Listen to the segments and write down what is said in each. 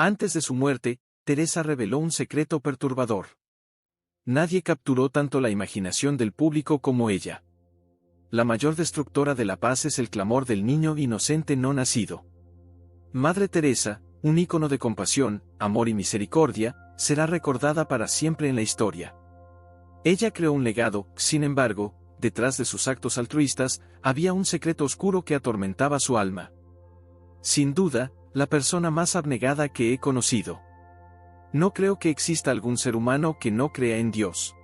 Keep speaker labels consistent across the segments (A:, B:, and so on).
A: Antes de su muerte, Teresa reveló un secreto perturbador. Nadie capturó tanto la imaginación del público como ella. La mayor destructora de la paz es el clamor del niño inocente no nacido. Madre Teresa, un ícono de compasión, amor y misericordia, será recordada para siempre en la historia. Ella creó un legado, sin embargo, detrás de sus actos altruistas, había un secreto oscuro que atormentaba su alma. Sin duda, la persona más abnegada que he conocido. No creo que exista algún ser humano que no crea en Dios.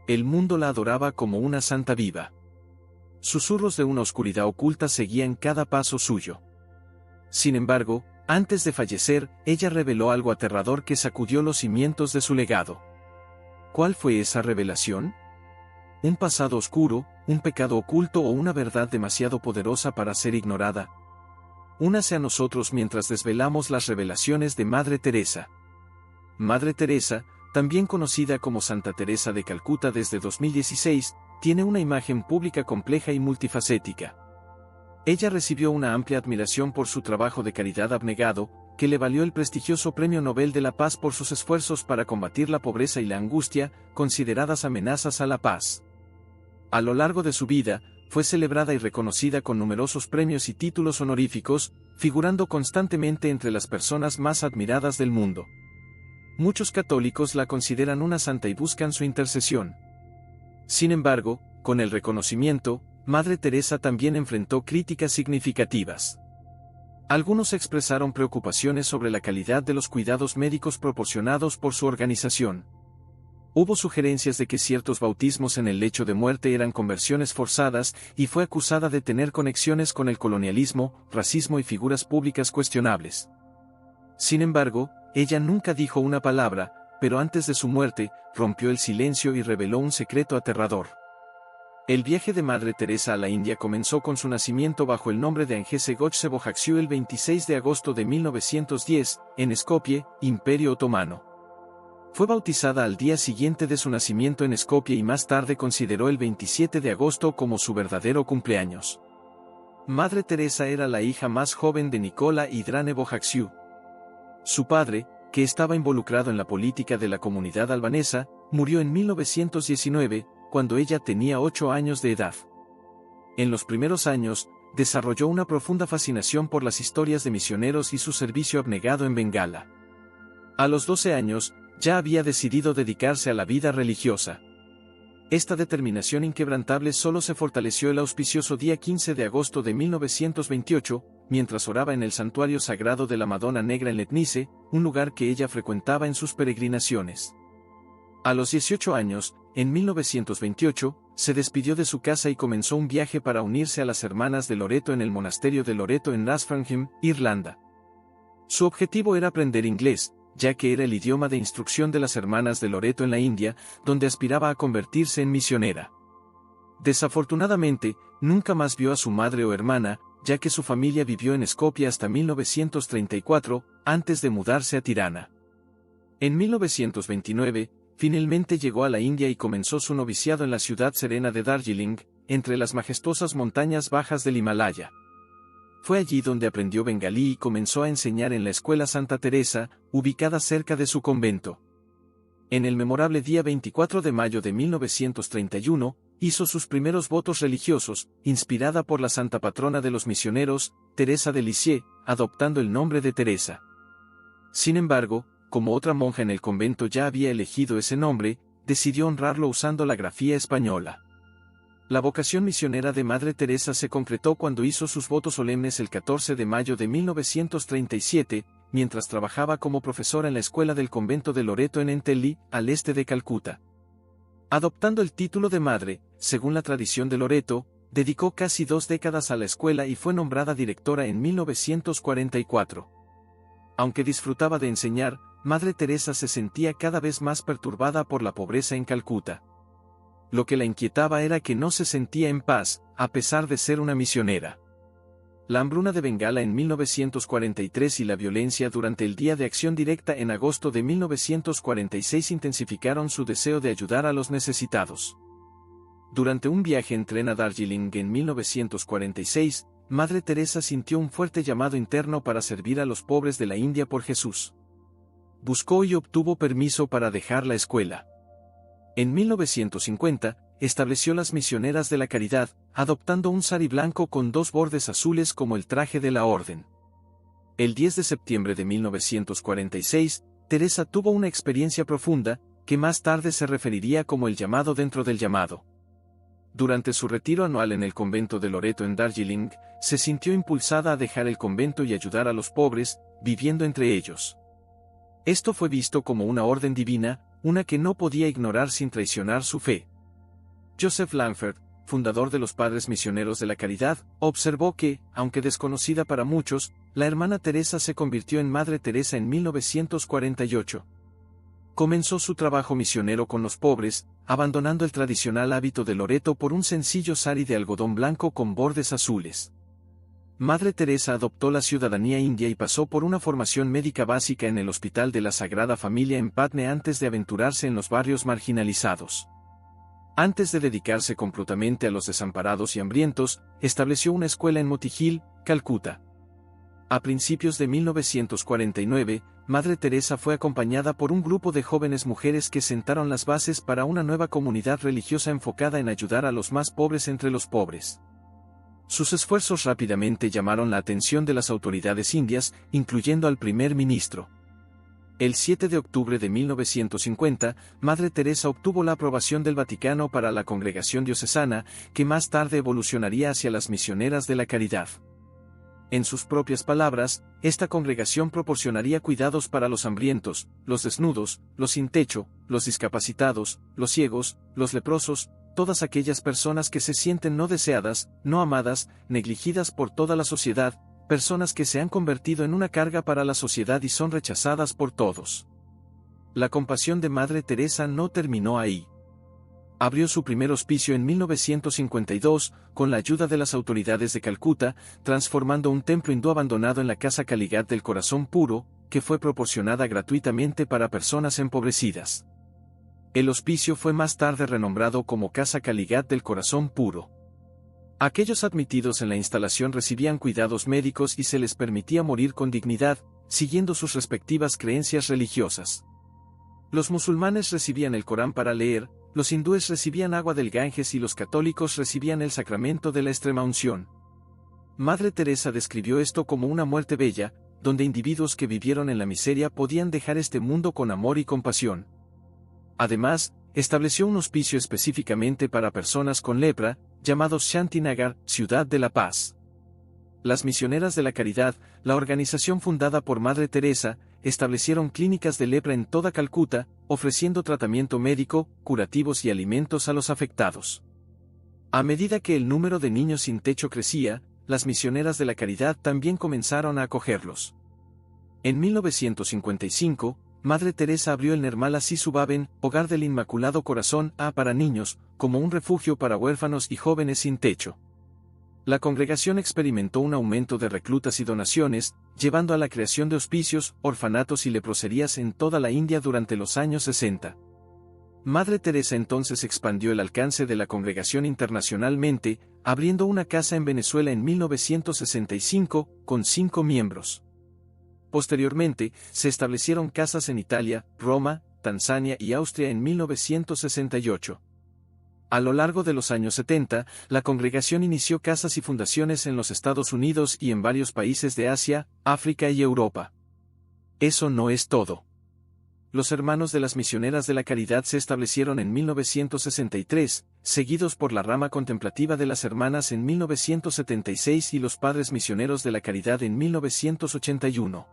A: El mundo la adoraba como una santa viva. Susurros de una oscuridad oculta seguían cada paso suyo. Sin embargo, antes de fallecer, ella reveló algo aterrador que sacudió los cimientos de su legado. ¿Cuál fue esa revelación? ¿Un pasado oscuro, un pecado oculto o una verdad demasiado poderosa para ser ignorada? Únase a nosotros mientras desvelamos las revelaciones de Madre Teresa. Madre Teresa, también conocida como Santa Teresa de Calcuta desde 2016, tiene una imagen pública compleja y multifacética. Ella recibió una amplia admiración por su trabajo de caridad abnegado, que le valió el prestigioso Premio Nobel de la Paz por sus esfuerzos para combatir la pobreza y la angustia, consideradas amenazas a la paz. A lo largo de su vida, fue celebrada y reconocida con numerosos premios y títulos honoríficos, figurando constantemente entre las personas más admiradas del mundo. Muchos católicos la consideran una santa y buscan su intercesión. Sin embargo, con el reconocimiento, Madre Teresa también enfrentó críticas significativas. Algunos expresaron preocupaciones sobre la calidad de los cuidados médicos proporcionados por su organización. Hubo sugerencias de que ciertos bautismos en el lecho de muerte eran conversiones forzadas y fue acusada de tener conexiones con el colonialismo, racismo y figuras públicas cuestionables. Sin embargo, ella nunca dijo una palabra, pero antes de su muerte, rompió el silencio y reveló un secreto aterrador. El viaje de Madre Teresa a la India comenzó con su nacimiento bajo el nombre de Angese Gökçe Bojakshiu el 26 de agosto de 1910, en Skopje, Imperio Otomano. Fue bautizada al día siguiente de su nacimiento en Skopje y más tarde consideró el 27 de agosto como su verdadero cumpleaños. Madre Teresa era la hija más joven de Nikola y Drane Bojakshiu. Su padre, que estaba involucrado en la política de la comunidad albanesa, murió en 1919, cuando ella tenía 8 años de edad. En los primeros años, desarrolló una profunda fascinación por las historias de misioneros y su servicio abnegado en Bengala. A los 12 años, ya había decidido dedicarse a la vida religiosa. Esta determinación inquebrantable solo se fortaleció el auspicioso día 15 de agosto de 1928, mientras oraba en el santuario sagrado de la Madonna Negra en Letnice, un lugar que ella frecuentaba en sus peregrinaciones. A los 18 años, en 1928, se despidió de su casa y comenzó un viaje para unirse a las Hermanas de Loreto en el monasterio de Loreto en Rathfarnham, Irlanda. Su objetivo era aprender inglés, ya que era el idioma de instrucción de las Hermanas de Loreto en la India, donde aspiraba a convertirse en misionera. Desafortunadamente, nunca más vio a su madre o hermana, ya que su familia vivió en Skopje hasta 1934, antes de mudarse a Tirana. En 1929, finalmente llegó a la India y comenzó su noviciado en la ciudad serena de Darjeeling, entre las majestuosas montañas bajas del Himalaya. Fue allí donde aprendió bengalí y comenzó a enseñar en la escuela Santa Teresa, ubicada cerca de su convento. En el memorable día 24 de mayo de 1931, hizo sus primeros votos religiosos, inspirada por la santa patrona de los misioneros, Teresa de Lisieux, adoptando el nombre de Teresa. Sin embargo, como otra monja en el convento ya había elegido ese nombre, decidió honrarlo usando la grafía española. La vocación misionera de Madre Teresa se concretó cuando hizo sus votos solemnes el 14 de mayo de 1937, mientras trabajaba como profesora en la escuela del convento de Loreto en Entelli, al este de Calcuta. Adoptando el título de madre, según la tradición de Loreto, dedicó casi 2 décadas a la escuela y fue nombrada directora en 1944. Aunque disfrutaba de enseñar, Madre Teresa se sentía cada vez más perturbada por la pobreza en Calcuta. Lo que la inquietaba era que no se sentía en paz, a pesar de ser una misionera. La hambruna de Bengala en 1943 y la violencia durante el Día de Acción Directa en agosto de 1946 intensificaron su deseo de ayudar a los necesitados. Durante un viaje en tren a Darjeeling en 1946, Madre Teresa sintió un fuerte llamado interno para servir a los pobres de la India por Jesús. Buscó y obtuvo permiso para dejar la escuela. En 1950, estableció las Misioneras de la Caridad, adoptando un sari blanco con 2 bordes azules como el traje de la orden. El 10 de septiembre de 1946, Teresa tuvo una experiencia profunda, que más tarde se referiría como el llamado dentro del llamado. Durante su retiro anual en el convento de Loreto en Darjeeling, se sintió impulsada a dejar el convento y ayudar a los pobres, viviendo entre ellos. Esto fue visto como una orden divina, una que no podía ignorar sin traicionar su fe. Joseph Langford, fundador de los Padres Misioneros de la Caridad, observó que, aunque desconocida para muchos, la hermana Teresa se convirtió en Madre Teresa en 1948. Comenzó su trabajo misionero con los pobres, abandonando el tradicional hábito de Loreto por un sencillo sari de algodón blanco con bordes azules. Madre Teresa adoptó la ciudadanía india y pasó por una formación médica básica en el Hospital de la Sagrada Familia en Patna antes de aventurarse en los barrios marginalizados. Antes de dedicarse completamente a los desamparados y hambrientos, estableció una escuela en Motihil, Calcuta. A principios de 1949, Madre Teresa fue acompañada por un grupo de jóvenes mujeres que sentaron las bases para una nueva comunidad religiosa enfocada en ayudar a los más pobres entre los pobres. Sus esfuerzos rápidamente llamaron la atención de las autoridades indias, incluyendo al primer ministro. El 7 de octubre de 1950, Madre Teresa obtuvo la aprobación del Vaticano para la congregación diocesana, que más tarde evolucionaría hacia las Misioneras de la Caridad. En sus propias palabras, esta congregación proporcionaría cuidados para los hambrientos, los desnudos, los sin techo, los discapacitados, los ciegos, los leprosos, todas aquellas personas que se sienten no deseadas, no amadas, negligidas por toda la sociedad, personas que se han convertido en una carga para la sociedad y son rechazadas por todos. La compasión de Madre Teresa no terminó ahí. Abrió su primer hospicio en 1952, con la ayuda de las autoridades de Calcuta, transformando un templo hindú abandonado en la Casa Kaligat del Corazón Puro, que fue proporcionada gratuitamente para personas empobrecidas. El hospicio fue más tarde renombrado como Casa Kaligat del Corazón Puro. Aquellos admitidos en la instalación recibían cuidados médicos y se les permitía morir con dignidad, siguiendo sus respectivas creencias religiosas. Los musulmanes recibían el Corán para leer, los hindúes recibían agua del Ganges y los católicos recibían el sacramento de la extremaunción. Madre Teresa describió esto como una muerte bella, donde individuos que vivieron en la miseria podían dejar este mundo con amor y compasión. Además, estableció un hospicio específicamente para personas con lepra, llamado Shantinagar, Ciudad de la Paz. Las Misioneras de la Caridad, la organización fundada por Madre Teresa, establecieron clínicas de lepra en toda Calcuta, ofreciendo tratamiento médico, curativos y alimentos a los afectados. A medida que el número de niños sin techo crecía, las Misioneras de la Caridad también comenzaron a acogerlos. En 1955, Madre Teresa abrió el Nirmala Sisu Bhavan, Hogar del Inmaculado Corazón, para niños, como un refugio para huérfanos y jóvenes sin techo. La congregación experimentó un aumento de reclutas y donaciones, llevando a la creación de hospicios, orfanatos y leproserías en toda la India durante los años 60. Madre Teresa entonces expandió el alcance de la congregación internacionalmente, abriendo una casa en Venezuela en 1965, con 5 miembros. Posteriormente, se establecieron casas en Italia, Roma, Tanzania y Austria en 1968. A lo largo de los años 70, la congregación inició casas y fundaciones en los Estados Unidos y en varios países de Asia, África y Europa. Eso no es todo. Los hermanos de las Misioneras de la Caridad se establecieron en 1963, seguidos por la rama contemplativa de las Hermanas en 1976 y los Padres Misioneros de la Caridad en 1981.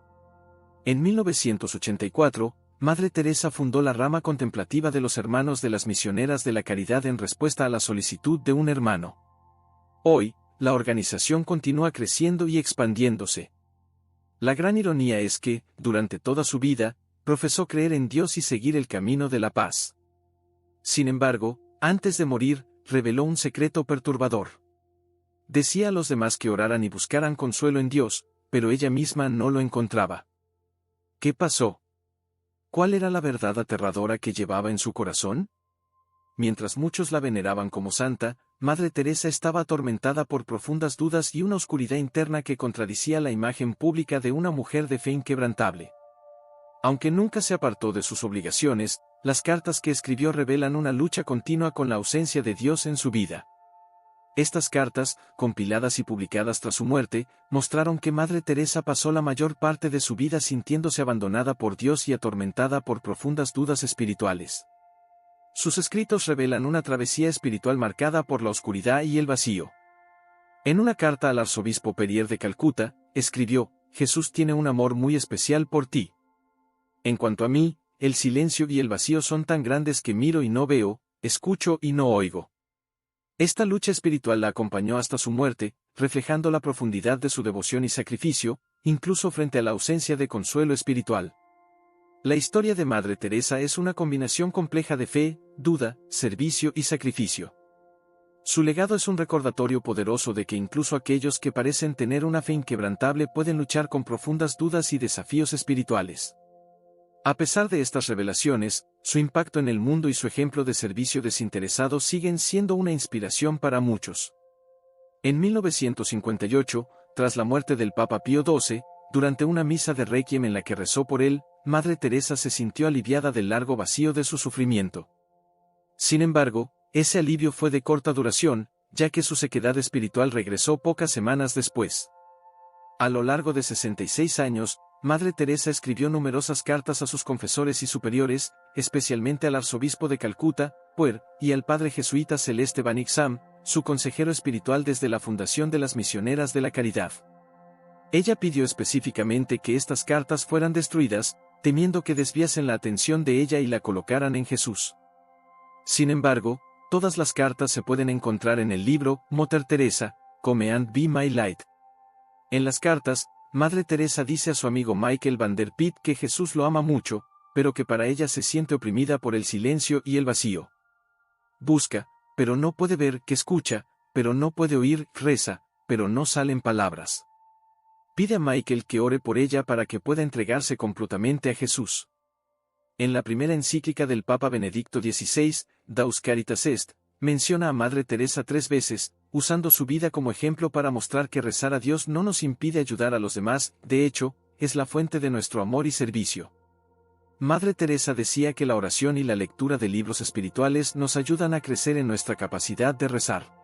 A: En 1984, Madre Teresa fundó la rama contemplativa de los Hermanos de las Misioneras de la Caridad en respuesta a la solicitud de un hermano. Hoy, la organización continúa creciendo y expandiéndose. La gran ironía es que, durante toda su vida, profesó creer en Dios y seguir el camino de la paz. Sin embargo, antes de morir, reveló un secreto perturbador. Decía a los demás que oraran y buscaran consuelo en Dios, pero ella misma no lo encontraba. ¿Qué pasó? ¿Cuál era la verdad aterradora que llevaba en su corazón? Mientras muchos la veneraban como santa, Madre Teresa estaba atormentada por profundas dudas y una oscuridad interna que contradecía la imagen pública de una mujer de fe inquebrantable. Aunque nunca se apartó de sus obligaciones, las cartas que escribió revelan una lucha continua con la ausencia de Dios en su vida. Estas cartas, compiladas y publicadas tras su muerte, mostraron que Madre Teresa pasó la mayor parte de su vida sintiéndose abandonada por Dios y atormentada por profundas dudas espirituales. Sus escritos revelan una travesía espiritual marcada por la oscuridad y el vacío. En una carta al arzobispo Perier de Calcuta, escribió: «Jesús tiene un amor muy especial por ti. En cuanto a mí, el silencio y el vacío son tan grandes que miro y no veo, escucho y no oigo». Esta lucha espiritual la acompañó hasta su muerte, reflejando la profundidad de su devoción y sacrificio, incluso frente a la ausencia de consuelo espiritual. La historia de Madre Teresa es una combinación compleja de fe, duda, servicio y sacrificio. Su legado es un recordatorio poderoso de que incluso aquellos que parecen tener una fe inquebrantable pueden luchar con profundas dudas y desafíos espirituales. A pesar de estas revelaciones, su impacto en el mundo y su ejemplo de servicio desinteresado siguen siendo una inspiración para muchos. En 1958, tras la muerte del Papa Pío XII, durante una misa de Requiem en la que rezó por él, Madre Teresa se sintió aliviada del largo vacío de su sufrimiento. Sin embargo, ese alivio fue de corta duración, ya que su sequedad espiritual regresó pocas semanas después. A lo largo de 66 años, Madre Teresa escribió numerosas cartas a sus confesores y superiores, especialmente al arzobispo de Calcuta, Puer, y al padre jesuita Celeste Banixam, su consejero espiritual desde la fundación de las Misioneras de la Caridad. Ella pidió específicamente que estas cartas fueran destruidas, temiendo que desviasen la atención de ella y la colocaran en Jesús. Sin embargo, todas las cartas se pueden encontrar en el libro Mother Teresa, Come and Be My Light. En las cartas, Madre Teresa dice a su amigo Michael van der Pitt que Jesús lo ama mucho, pero que para ella se siente oprimida por el silencio y el vacío. Busca, pero no puede ver; que escucha, pero no puede oír; reza, pero no salen palabras. Pide a Michael que ore por ella para que pueda entregarse completamente a Jesús. En la primera encíclica del Papa Benedicto XVI, Daus Caritas Est, menciona a Madre Teresa 3 veces, usando su vida como ejemplo para mostrar que rezar a Dios no nos impide ayudar a los demás; de hecho, es la fuente de nuestro amor y servicio. Madre Teresa decía que la oración y la lectura de libros espirituales nos ayudan a crecer en nuestra capacidad de rezar.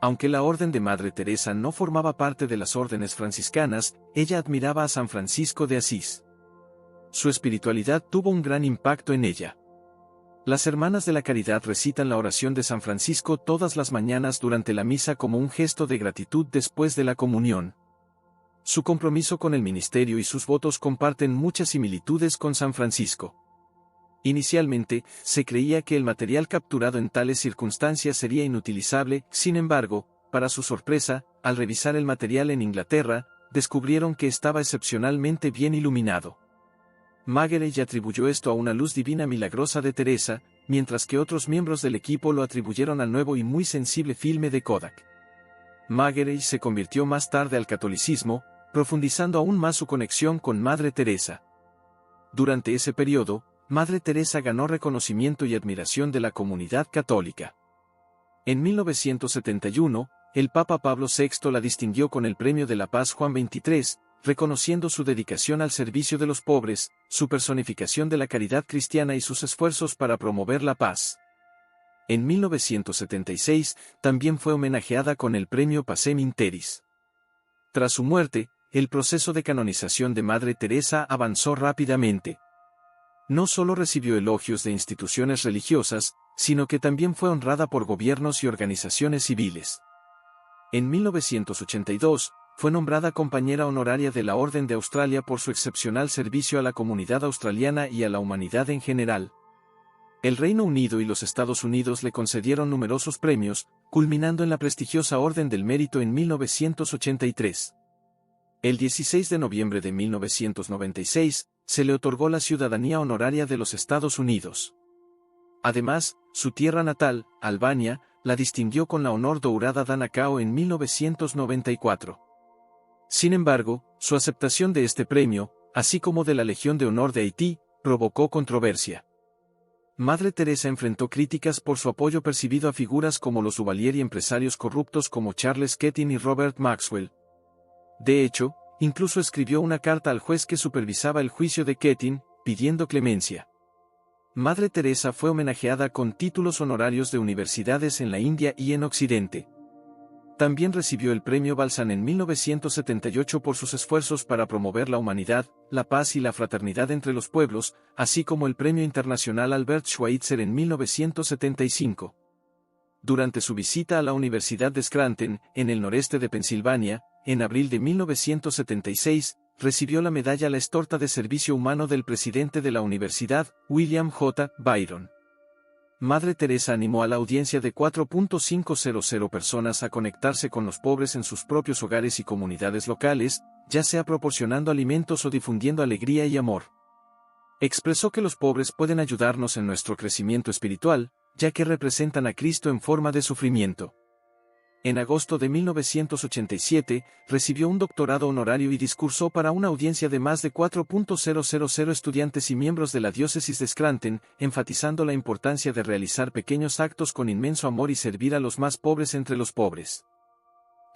A: Aunque la orden de Madre Teresa no formaba parte de las órdenes franciscanas, ella admiraba a San Francisco de Asís. Su espiritualidad tuvo un gran impacto en ella. Las Hermanas de la Caridad recitan la oración de San Francisco todas las mañanas durante la misa como un gesto de gratitud después de la comunión. Su compromiso con el ministerio y sus votos comparten muchas similitudes con San Francisco. Inicialmente, se creía que el material capturado en tales circunstancias sería inutilizable; sin embargo, para su sorpresa, al revisar el material en Inglaterra, descubrieron que estaba excepcionalmente bien iluminado. Maguire atribuyó esto a una luz divina milagrosa de Teresa, mientras que otros miembros del equipo lo atribuyeron al nuevo y muy sensible filme de Kodak. Maguire se convirtió más tarde al catolicismo, profundizando aún más su conexión con Madre Teresa. Durante ese periodo, Madre Teresa ganó reconocimiento y admiración de la comunidad católica. En 1971, el Papa Pablo VI la distinguió con el Premio de la Paz Juan XXIII, reconociendo su dedicación al servicio de los pobres, su personificación de la caridad cristiana y sus esfuerzos para promover la paz. En 1976, también fue homenajeada con el Premio Pacem in Terris. Tras su muerte, el proceso de canonización de Madre Teresa avanzó rápidamente. No solo recibió elogios de instituciones religiosas, sino que también fue honrada por gobiernos y organizaciones civiles. En 1982, fue nombrada compañera honoraria de la Orden de Australia por su excepcional servicio a la comunidad australiana y a la humanidad en general. El Reino Unido y los Estados Unidos le concedieron numerosos premios, culminando en la prestigiosa Orden del Mérito en 1983. El 16 de noviembre de 1996, se le otorgó la ciudadanía honoraria de los Estados Unidos. Además, su tierra natal, Albania, la distinguió con la Honor Dourada Dana Cao en 1994. Sin embargo, su aceptación de este premio, así como de la Legión de Honor de Haití, provocó controversia. Madre Teresa enfrentó críticas por su apoyo percibido a figuras como los Duvalier y empresarios corruptos como Charles Keating y Robert Maxwell. De hecho, incluso escribió una carta al juez que supervisaba el juicio de Keating, pidiendo clemencia. Madre Teresa fue homenajeada con títulos honorarios de universidades en la India y en Occidente. También recibió el Premio Balzan en 1978 por sus esfuerzos para promover la humanidad, la paz y la fraternidad entre los pueblos, así como el Premio Internacional Albert Schweitzer en 1975. Durante su visita a la Universidad de Scranton, en el noreste de Pensilvania, en abril de 1976, recibió la medalla La Estorta de Servicio Humano del presidente de la universidad, William J. Byron. Madre Teresa animó a la audiencia de 4.500 personas a conectarse con los pobres en sus propios hogares y comunidades locales, ya sea proporcionando alimentos o difundiendo alegría y amor. Expresó que los pobres pueden ayudarnos en nuestro crecimiento espiritual, ya que representan a Cristo en forma de sufrimiento. En agosto de 1987, recibió un doctorado honorario y discursó para una audiencia de más de 4.000 estudiantes y miembros de la diócesis de Scranton, enfatizando la importancia de realizar pequeños actos con inmenso amor y servir a los más pobres entre los pobres.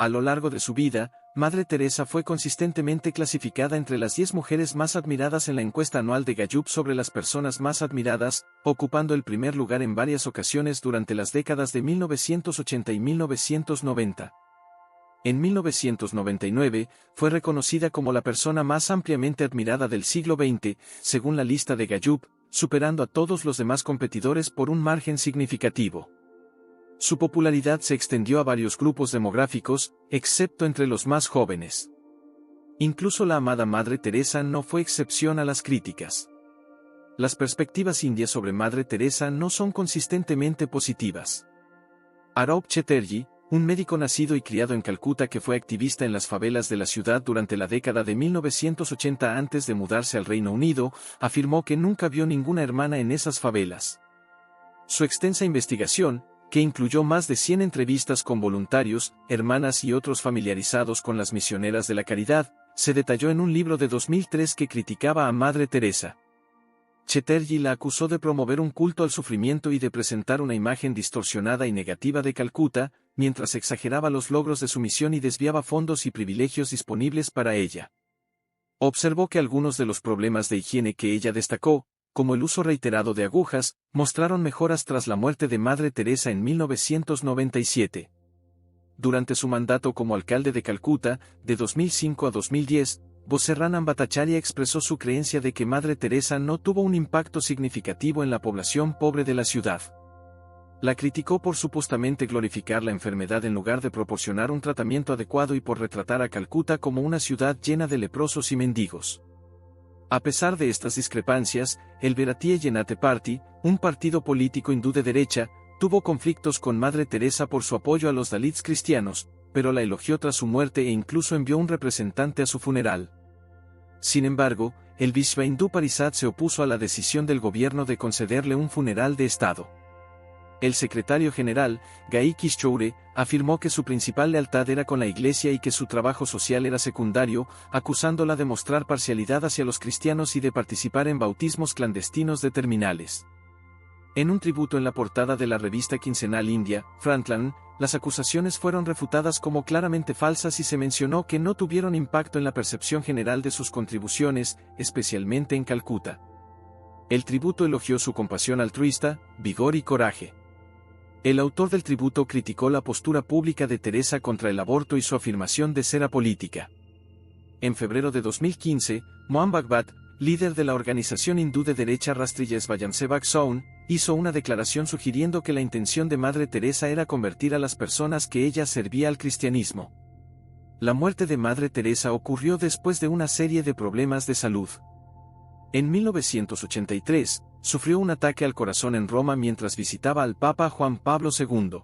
A: A lo largo de su vida, Madre Teresa fue consistentemente clasificada entre las 10 mujeres más admiradas en la encuesta anual de Gallup sobre las personas más admiradas, ocupando el primer lugar en varias ocasiones durante las décadas de 1980 y 1990. En 1999, fue reconocida como la persona más ampliamente admirada del siglo XX, según la lista de Gallup, superando a todos los demás competidores por un margen significativo. Su popularidad se extendió a varios grupos demográficos, excepto entre los más jóvenes. Incluso la amada Madre Teresa no fue excepción a las críticas. Las perspectivas indias sobre Madre Teresa no son consistentemente positivas. Arup Chatterjee, un médico nacido y criado en Calcuta que fue activista en las favelas de la ciudad durante la década de 1980 antes de mudarse al Reino Unido, afirmó que nunca vio ninguna hermana en esas favelas. Su extensa investigación, que incluyó más de 100 entrevistas con voluntarios, hermanas y otros familiarizados con las misioneras de la caridad, se detalló en un libro de 2003 que criticaba a Madre Teresa. Chatterjee la acusó de promover un culto al sufrimiento y de presentar una imagen distorsionada y negativa de Calcuta, mientras exageraba los logros de su misión y desviaba fondos y privilegios disponibles para ella. Observó que algunos de los problemas de higiene que ella destacó, como el uso reiterado de agujas, mostraron mejoras tras la muerte de Madre Teresa en 1997. Durante su mandato como alcalde de Calcuta, de 2005 a 2010, Bosserran Bhattacharya expresó su creencia de que Madre Teresa no tuvo un impacto significativo en la población pobre de la ciudad. La criticó por supuestamente glorificar la enfermedad en lugar de proporcionar un tratamiento adecuado y por retratar a Calcuta como una ciudad llena de leprosos y mendigos. A pesar de estas discrepancias, el Bharatiya Janata Party, un partido político hindú de derecha, tuvo conflictos con Madre Teresa por su apoyo a los Dalits cristianos, pero la elogió tras su muerte e incluso envió un representante a su funeral. Sin embargo, el Vishva Hindu Parishad se opuso a la decisión del gobierno de concederle un funeral de Estado. El secretario general, Gai Kishore, afirmó que su principal lealtad era con la Iglesia y que su trabajo social era secundario, acusándola de mostrar parcialidad hacia los cristianos y de participar en bautismos clandestinos de terminales. En un tributo en la portada de la revista quincenal india, Frontline, las acusaciones fueron refutadas como claramente falsas y se mencionó que no tuvieron impacto en la percepción general de sus contribuciones, especialmente en Calcuta. El tributo elogió su compasión altruista, vigor y coraje. El autor del tributo criticó la postura pública de Teresa contra el aborto y su afirmación de ser apolítica. En febrero de 2015, Mohan Bhagwat, líder de la organización hindú de derecha Rastriya Swayamsevak Sangh, hizo una declaración sugiriendo que la intención de Madre Teresa era convertir a las personas que ella servía al cristianismo. La muerte de Madre Teresa ocurrió después de una serie de problemas de salud. En 1983, sufrió un ataque al corazón en Roma mientras visitaba al Papa Juan Pablo II.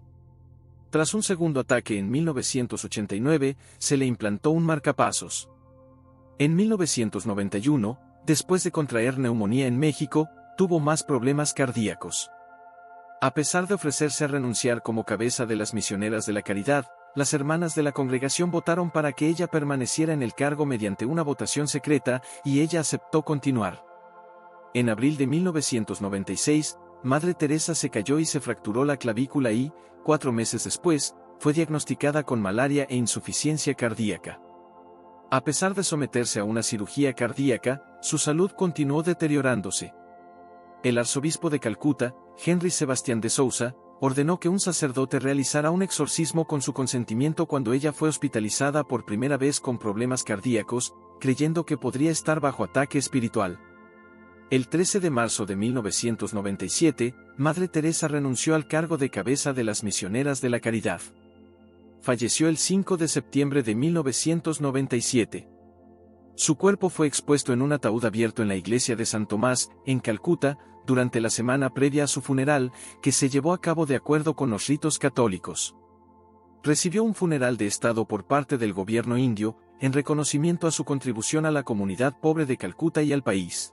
A: Tras un segundo ataque en 1989, se le implantó un marcapasos. En 1991, después de contraer neumonía en México, tuvo más problemas cardíacos. A pesar de ofrecerse a renunciar como cabeza de las misioneras de la caridad, las hermanas de la congregación votaron para que ella permaneciera en el cargo mediante una votación secreta, y ella aceptó continuar. En abril de 1996, Madre Teresa se cayó y se fracturó la clavícula y, 4 meses después, fue diagnosticada con malaria e insuficiencia cardíaca. A pesar de someterse a una cirugía cardíaca, su salud continuó deteriorándose. El arzobispo de Calcuta, Henry Sebastián de Sousa, ordenó que un sacerdote realizara un exorcismo con su consentimiento cuando ella fue hospitalizada por primera vez con problemas cardíacos, creyendo que podría estar bajo ataque espiritual. El 13 de marzo de 1997, Madre Teresa renunció al cargo de cabeza de las Misioneras de la Caridad. Falleció el 5 de septiembre de 1997. Su cuerpo fue expuesto en un ataúd abierto en la iglesia de San Tomás, en Calcuta, durante la semana previa a su funeral, que se llevó a cabo de acuerdo con los ritos católicos. Recibió un funeral de Estado por parte del gobierno indio, en reconocimiento a su contribución a la comunidad pobre de Calcuta y al país.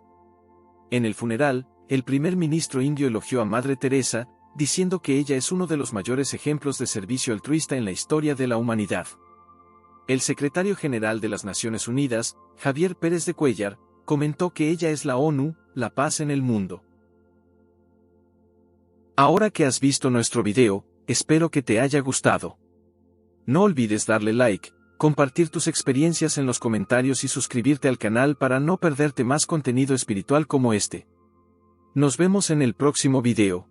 A: En el funeral, el primer ministro indio elogió a Madre Teresa, diciendo que ella es uno de los mayores ejemplos de servicio altruista en la historia de la humanidad. El secretario general de las Naciones Unidas, Javier Pérez de Cuéllar, comentó que ella es la ONU, la paz en el mundo. Ahora que has visto nuestro video, espero que te haya gustado. No olvides darle like, compartir tus experiencias en los comentarios y suscribirte al canal para no perderte más contenido espiritual como este. Nos vemos en el próximo video.